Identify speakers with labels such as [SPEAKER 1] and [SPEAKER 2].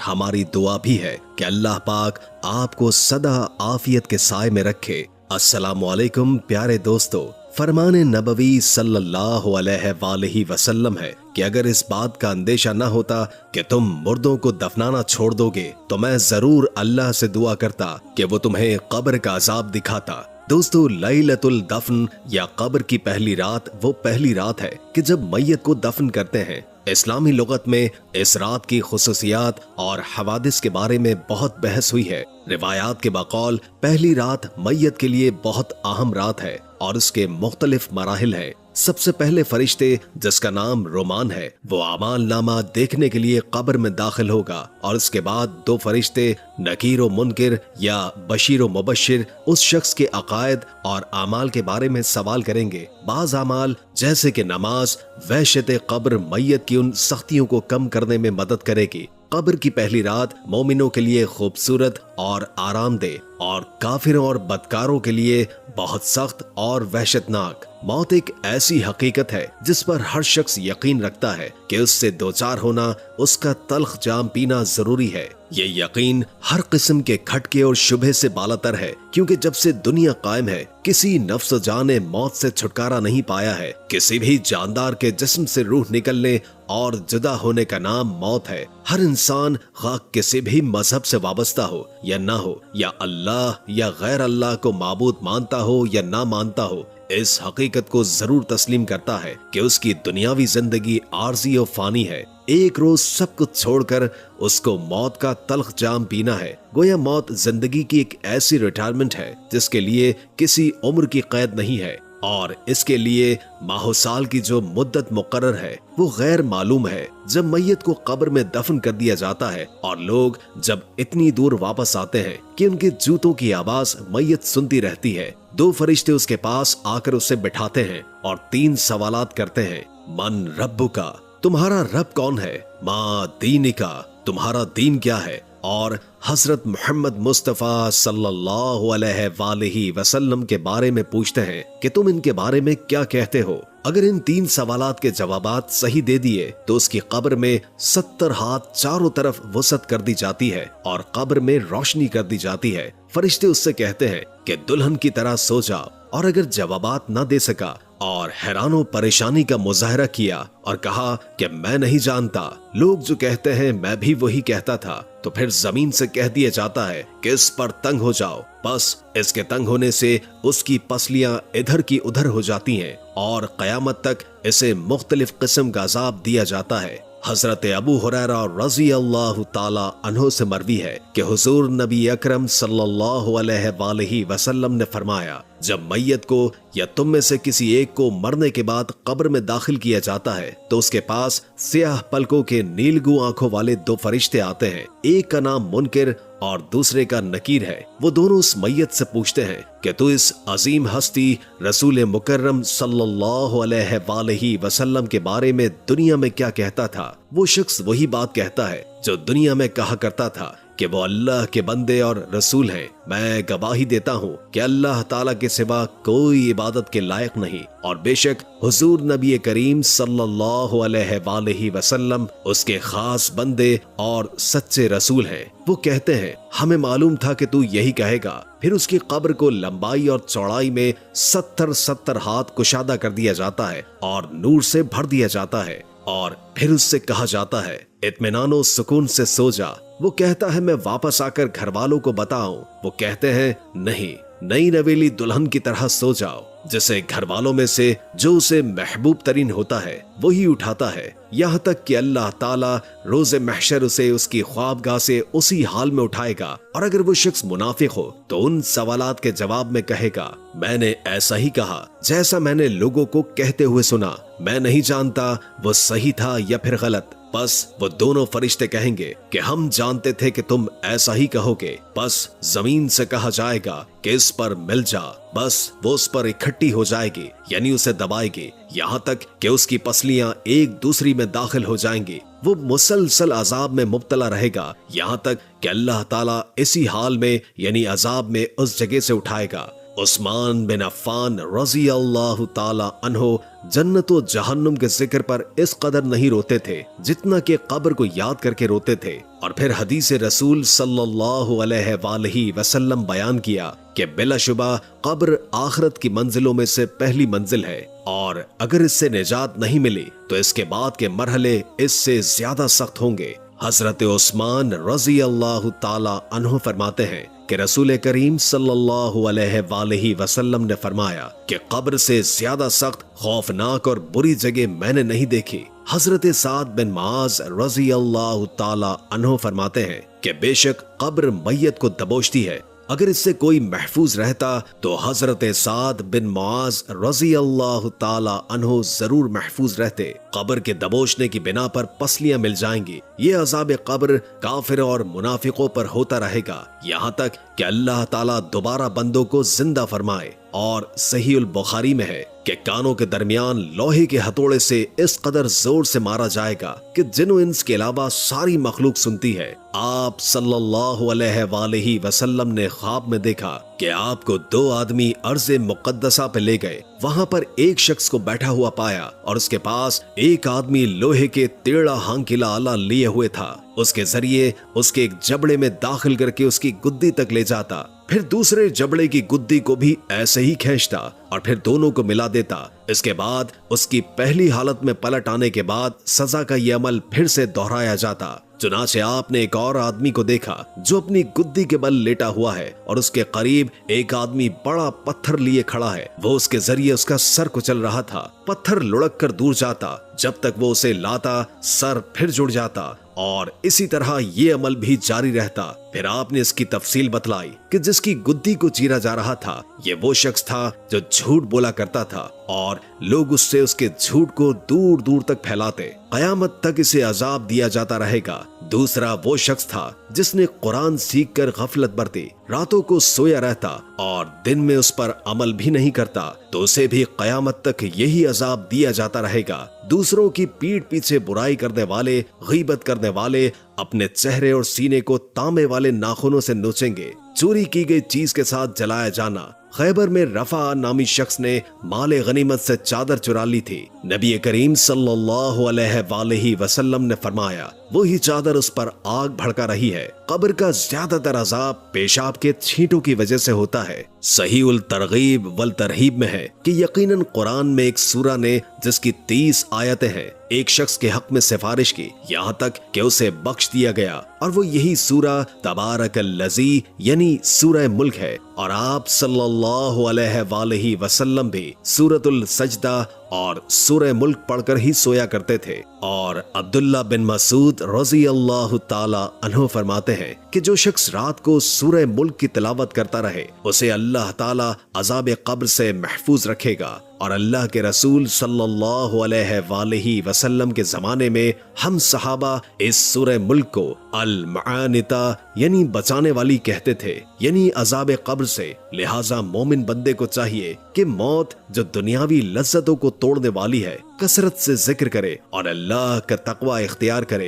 [SPEAKER 1] हमारी दुआ भी है कि अल्लाह पाक आपको सदा आफियत के साए में रखे। अस्सलामु अलैकुम प्यारे दोस्तों, फरमान नबवी सल्लल्लाहु अलैहि वसल्लम है कि अगर इस बात का अंदेशा न होता कि तुम मुर्दों को दफनाना छोड़ दोगे तो मैं जरूर अल्लाह से दुआ करता कि वो तुम्हें कब्र का अजाब दिखाता। दोस्तों, लैलतुल दफन या कब्र की पहली रात वो पहली रात है कि जब मैयत को दफन करते हैं। इस्लामी लुगत में इस रात की खुसूसियात और हवादिस के बारे में बहुत बहस हुई है। रिवायात के बकौल पहली रात मैयत के लिए बहुत अहम रात है और उसके मुख्तलिफ मराहिल है। सबसे पहले फरिश्ते जिसका नाम रोमान है वो आमाल नामा देखने के लिए कब्र में दाखिल होगा और उसके बाद दो फरिश्ते नकीर व मुनकिर या बशीर व मुबशिर उस शख्स के अकायद और आमाल के बारे में सवाल करेंगे। बाज आमाल जैसे कि नमाज वहशत कब्र मैयत की उन सख्तियों को कम करने में मदद करेगी। कब्र की पहली रात मोमिनों के लिए खूबसूरत और आरामदेह और काफिरों और बदकारों के लिए बहुत सख्त और वहशतनाक। मौत एक ऐसी हकीकत है जिस पर हर शख्स यकीन रखता है कि उससे दो चार होना, उसका तल्ख जाम पीना जरूरी है। ये यकीन हर किस्म के खटके और शुबहे से बालातर है, क्योंकि जब से दुनिया कायम है किसी नफ्स जान ने मौत से छुटकारा नहीं पाया है। किसी भी जानदार के जिस्म से रूह निकलने और जुदा होने का नाम मौत है। हर इंसान खा किसी भी मजहब से वाबस्ता हो या ना हो, या अल्लाह या गैर अल्लाह को माबूद मानता हो या ना मानता हो, इस हकीकत को जरूर तस्लीम करता है कि उसकी दुनियावी जिंदगी आर्जी और फानी है। एक रोज सब कुछ छोड़कर उसको मौत का तल्ख जाम पीना है। गोया मौत जिंदगी की एक ऐसी रिटायरमेंट है जिसके लिए किसी उम्र की कैद नहीं है और इसके लिए माहो साल की जो मुद्दत मुकर्रर है वो गैर मालूम है। जब मैयत को कब्र में दफन कर दिया जाता है और लोग जब इतनी दूर वापस आते हैं कि उनके जूतों की आवाज मैयत सुनती रहती है, दो फरिश्ते उसके पास आकर उसे बिठाते हैं और तीन सवालात करते हैं। मन रब्बुका, तुम्हारा रब कौन है? मा दीनिका, तुम्हारा दीन क्या है? और हजरत मोहम्मद मुस्तफ़ा सल्लल्लाहु अलैहि वसल्लम के बारे में पूछते हैं कि तुम इनके बारे में क्या कहते हो। अगर इन तीन सवालात के जवाबात सही दे दिए तो उसकी कब्र में 70 हाथ चारों तरफ वसत कर दी जाती है और कब्र में रोशनी कर दी जाती है। फरिश्ते उससे कहते हैं कि दुल्हन की तरह सो जाओ, और अगर जवाबात न दे सका और हैरानो परेशानी का मुजाहरा किया और कहा कि मैं नहीं जानता, लोग जो कहते हैं मैं भी वही कहता था, तो फिर जमीन से कह दिया जाता है कि इस पर तंग हो जाओ। बस इसके तंग होने से उसकी पसलियां इधर की उधर हो जाती हैं और कयामत तक इसे मुख्तलिफ किस्म का अजाब दिया जाता है। हजरत अबू हुरैरा रज़ी अल्लाह ताला अन्हो से मरवी है कि हुजूर नबी अकरम सल्लल्लाहु अलैहि वसल्लम ने फरमाया, जब मैयत को या तुम में से किसी एक को मरने के बाद कब्र में दाखिल किया जाता है तो उसके पास स्याह पलकों के नीलगू आंखों वाले दो फरिश्ते आते हैं। एक का नाम मुनकिर और दूसरे का नकीर है। वो दोनों उस मैयत से पूछते हैं कि तू इस अजीम हस्ती रसूल मुकर्रम सल्लल्लाहु अलैहि वसल्लम के बारे में दुनिया में क्या कहता था? वो शख्स वही बात कहता है जो दुनिया में कहा करता था कि वो अल्लाह के बंदे और रसूल हैं। मैं गवाही देता हूँ कि अल्लाह ताला के सिवा कोई इबादत के लायक नहीं, और बेशक हुजूर नबी करीम सल्लल्लाहु अलैहि वसल्लम उसके खास बंदे और सच्चे रसूल हैं। वो कहते हैं, हमें मालूम था कि तू यही कहेगा। फिर उसकी कब्र को लंबाई और चौड़ाई में 70 हाथ कुशादा कर दिया जाता है और नूर से भर दिया जाता है, और फिर उससे कहा जाता है, इत्मीनानो सुकून से सो जा। वो कहता है, मैं वापस आकर घर वालों को बताऊं। वो कहते हैं, नहीं, नई नवेली दुल्हन की तरह सो जाओ, जिसे घर वालों में से जो उसे महबूब तरीन होता है वही उठाता है, यहाँ तक कि अल्लाह ताला रोज़े महशर उसे उसकी ख्वाबगाह से उसी हाल में उठाएगा। और अगर वो शख्स मुनाफिक हो तो उन सवालात के जवाब में कहेगा, मैंने ऐसा ही कहा जैसा मैंने लोगों को कहते हुए सुना, मैं नहीं जानता वो सही था या फिर गलत। बस वो दोनों फरिश्ते कहेंगे कि हम जानते थे कि तुम ऐसा ही कहोगे। बस जमीन से कहा जाएगा कि इस पर मिल जा, बस वो उस पर इकट्ठी हो जाएगी, यानी उसे दबाएगी, यहाँ तक कि उसकी पसलियां एक दूसरी में दाखिल हो जाएंगी। वो मुसलसल अजाब में मुब्तला रहेगा, यहाँ तक कि अल्लाह ताला इसी हाल में यानी अजाब में उस जगह से उठाएगा। عثمان بن عفان رضی اللہ تعالی عنہ جنت و جہنم کے ذکر پر اس قدر نہیں روتے تھے جتنا کہ قبر کو یاد کر کے روتے تھے۔ اور پھر حدیث رسول صلی اللہ علیہ وآلہ وسلم بیان کیا کہ بلا شبہ قبر آخرت کی منزلوں میں سے پہلی منزل ہے، اور اگر اس سے نجات نہیں ملی تو اس کے بعد کے مرحلے اس سے زیادہ سخت ہوں گے۔ حضرت عثمان رضی اللہ تعالی عنہ فرماتے ہیں کہ رسول کریم صلی اللہ علیہ وآلہ وسلم نے فرمایا کہ قبر سے زیادہ سخت، خوفناک اور بری جگہ میں نے نہیں دیکھی۔ حضرت سعد بن معاذ رضی اللہ تعالی عنہ فرماتے ہیں کہ بے شک قبر میت کو دبوچتی ہے، اگر اس سے کوئی محفوظ رہتا تو حضرت سعد بن معاذ رضی اللہ تعالی عنہ ضرور محفوظ رہتے۔ قبر کے دبوچنے کی بنا پر پسلیاں مل جائیں گی۔ یہ عذاب قبر کافر اور منافقوں پر ہوتا رہے گا یہاں تک کہ اللہ تعالیٰ دوبارہ بندوں کو زندہ فرمائے۔ اور صحیح البخاری میں ہے کہ کانوں کے درمیان لوہے کے ہتھوڑے سے اس قدر زور سے مارا جائے گا کہ جن و انس کے علاوہ ساری مخلوق سنتی ہے۔ آپ صلی اللہ علیہ وآلہ وسلم نے خواب میں دیکھا کہ آپ کو دو آدمی ارض مقدسہ پہ لے گئے، وہاں پر ایک شخص کو بیٹھا ہوا پایا اور اس کے پاس ایک آدمی لوہے کے ٹیڑھا ہانکیلا آلہ لیے ہوئے تھا، اس کے ذریعے اس کے ایک جبڑے میں داخل کر کے اس کی گدی تک لے جاتا، پھر دوسرے جبڑے کی گدی کو بھی ایسے ہی کھینچتا اور پھر دونوں کو ملا دیتا۔ اس کے بعد اس کی پہلی حالت میں پلٹ آنے کے بعد سزا کا یہ عمل پھر سے دہرایا جاتا۔ چنانچہ آپ نے ایک اور آدمی کو دیکھا جو اپنی گدی کے بل لیٹا ہوا ہے اور اس کے قریب ایک آدمی بڑا پتھر لیے کھڑا ہے، وہ اس کے ذریعے اس کا سر کچل رہا تھا۔ پتھر لڑک کر دور جاتا، جب تک وہ اسے لاتا سر پھر جڑ جاتا، اور اسی طرح یہ عمل بھی جاری رہتا۔ پھر آپ نے اس کی تفصیل بتلائی کہ جس کی گدی کو چیرا جا رہا تھا یہ وہ شخص تھا جو جھوٹ بولا کرتا تھا، اور لوگ اس سے اس کے جھوٹ کو دور دور تک پھیلاتے، قیامت تک اسے عذاب دیا جاتا رہے گا۔ دوسرا وہ شخص تھا جس نے قرآن سیکھ کر غفلت برتی، راتوں کو سویا رہتا اور دن میں اس پر عمل بھی نہیں کرتا، تو اسے بھی قیامت تک یہی عذاب دیا جاتا رہے گا۔ دوسروں کی پیٹھ پیچھے برائی کرنے والے، غیبت کرنے والے اپنے چہرے اور سینے کو تانبے والے ناخنوں سے نوچیں گے۔ چوری کی گئی چیز کے ساتھ جلایا جانا۔ خیبر میں رفع نامی شخص نے مال غنیمت سے چادر چرا لی تھی، نبی کریم صلی اللہ علیہ وآلہ وسلم نے فرمایا وہی چادر اس پر آگ بھڑکا رہی ہے۔ قبر کا زیادہ تر عذاب پیشاب کے چھینٹوں کی وجہ سے ہوتا ہے۔ صحیح الترغیب والترہیب میں ہے کہ یقیناً قرآن میں ایک سورہ نے جس کی 30 آیتیں ہیں ایک شخص کے حق میں سفارش کی یہاں تک کہ اسے بخش دیا گیا، اور وہ یہی سورہ تبارک الذی یعنی سورہ ملک ہے۔ اور آپ صلی اللہ علیہ وآلہ وسلم بھی سورۃ السجدہ اور سورہ ملک پڑھ کر ہی سویا کرتے تھے۔ اور عبداللہ بن مسعود رضی اللہ تعالی عنہ فرماتے ہیں کہ جو شخص رات کو سورہ ملک کی تلاوت کرتا رہے اسے اللہ تعالی عذاب قبر سے محفوظ رکھے گا۔ اور اللہ کے رسول صلی اللہ علیہ وآلہ وسلم کے زمانے میں ہم صحابہ اس سورہ ملک کو المعانتا یعنی بچانے والی کہتے تھے، یعنی عذاب قبر سے۔ لہٰذا مومن بندے کو چاہیے کہ موت جو دنیاوی لذتوں کو توڑنے والی ہے کثرت سے ذکر کرے اور اللہ کا تقوی اختیار کرے۔